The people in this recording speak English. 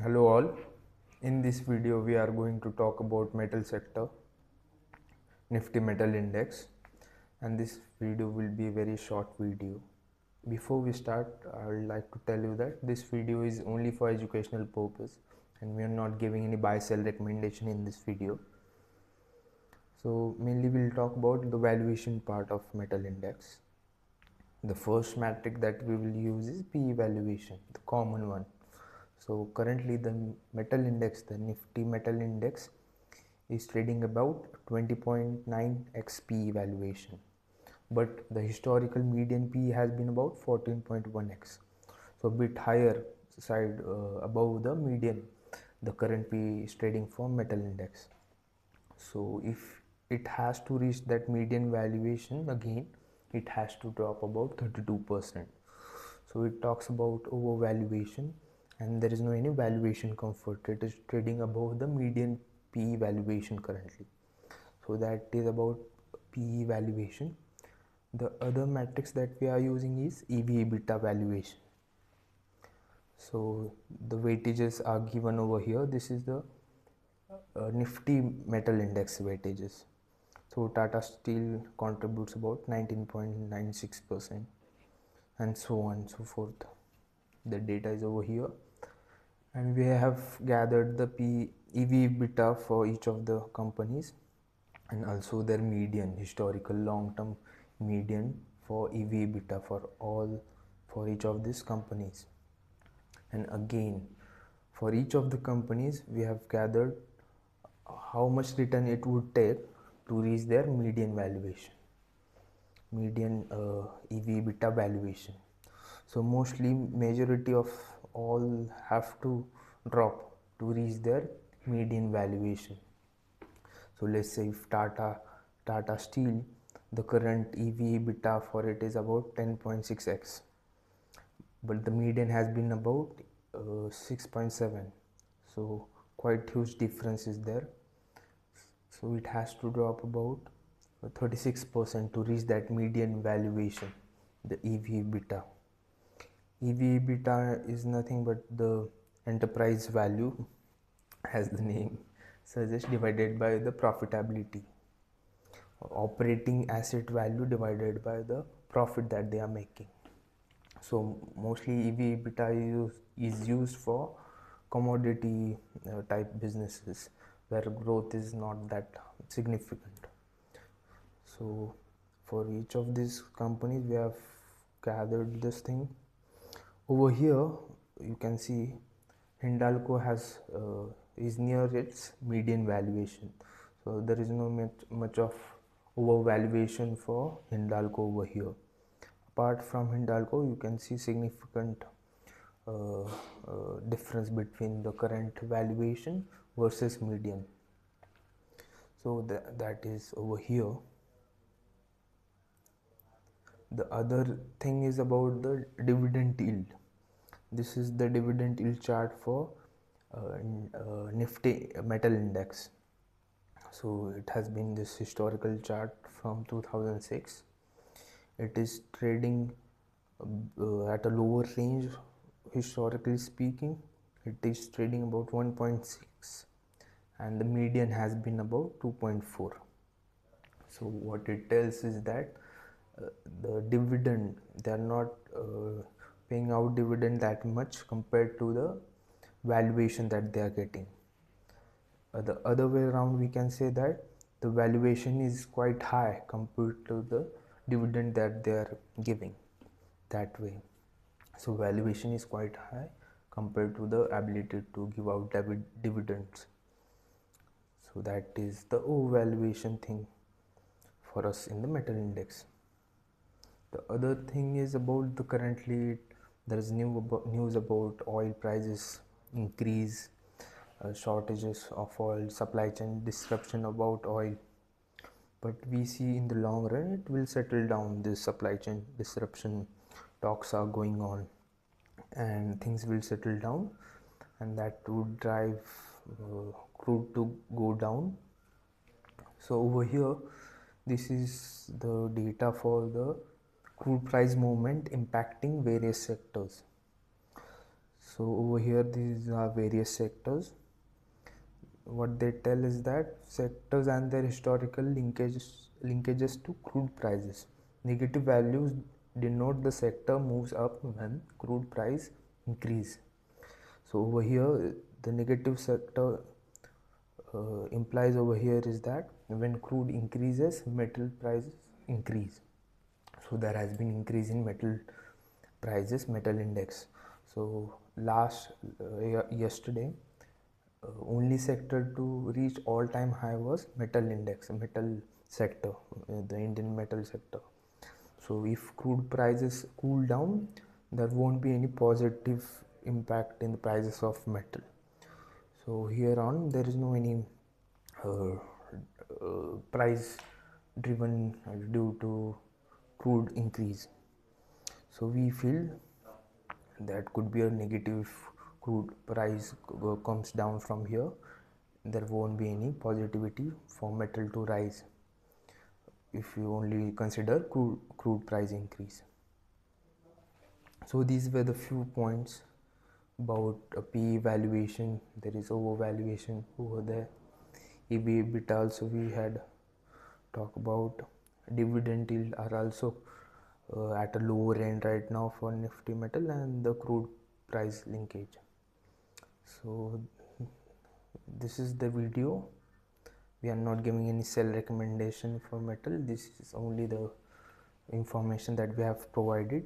Hello all. In this video we are going to talk about metal sector, Nifty Metal Index, and this video will be a very short video. Before we start, I would like to tell you that this video is only for educational purpose and we are not giving any buy sell recommendation in this video. So mainly we'll talk about the valuation part of metal index. The first metric that we will use is PE valuation, the common one. So currently the metal index, the Nifty Metal Index is trading about 20.9x PE valuation, but the historical median PE has been about 14.1x, so a bit higher side above the median. The current PE is trading for metal index. So if it has to reach that median valuation again, it has to drop about 32%. So it talks about overvaluation, and there is no any valuation comfort. It is trading above the median PE valuation currently. So that is about PE valuation. The other metrics that we are using is EV/EBITDA valuation. So the weightages are given over here. This is the Nifty Metal Index weightages. So Tata Steel contributes about 19.96%, and so on and so forth. The data is over here, and we have gathered the EV/EBITDA for each of the companies and also their median, historical long-term median for EV/EBITDA for each of these companies. And again, for each of the companies we have gathered how much return it would take to reach their median valuation, median EV/EBITDA valuation. So mostly majority of all have to drop to reach their median valuation. So let's say if Tata Steel, the current EV/EBITDA for it is about 10.6x, but the median has been about 6.7, so quite huge difference is there. So it has to drop about 36% to reach that median valuation, the EV/EBITDA. EV/EBITDA is nothing but the enterprise value, as the name suggests, divided by the profitability, operating asset value divided by the profit that they are making. So mostly EV/EBITDA is used for commodity type businesses where growth is not that significant. So for each of these companies we have gathered this thing. Over here you can see Hindalco is near its median valuation, so there is no much of overvaluation for Hindalco over here. Apart from Hindalco, you can see significant difference between the current valuation versus median. So that is over here. The other thing is about the dividend yield. This is the dividend yield chart for Nifty Metal Index. So it has been this historical chart from 2006. It is trading at a lower range historically speaking. It is trading about 1.6 and the median has been about 2.4. So what it tells is that the dividend, they are not paying out dividend that much compared to the valuation that they are getting. The other way around, we can say that the valuation is quite high compared to the dividend that they are giving, that way. So valuation is quite high compared to the ability to give out dividends. So that is the overvaluation thing for us in the metal index. The other thing is about the currently there is news about oil prices increase, shortages of oil, supply chain disruption about oil, but we see in the long run it will settle down. This supply chain disruption talks are going on and things will settle down, and that would drive crude to go down. So over here this is the data for the crude price movement impacting various sectors. So over here these are various sectors. What they tell is that sectors and their historical linkages to crude prices. Negative values denote the sector moves up when crude price increase. So over here the negative sector implies over here is that when crude increases, metal prices increase. So there has been increase in metal prices, metal index. So yesterday only sector to reach all-time high was metal index, metal sector, the Indian metal sector. So if crude prices cool down, there won't be any positive impact in the prices of metal. So here on there is no any price driven due to crude increase. So we feel that could be a negative. Crude price comes down from here, there won't be any positivity for metal to rise if you only consider crude price increase. So these were the few points about a PE valuation. There is overvaluation over there. EBITDA also we had talk about. Dividend yield are also at a lower end right now for Nifty Metal and the crude price linkage. So this is the video. We are not giving any sell recommendation for metal. This is only the information that we have provided.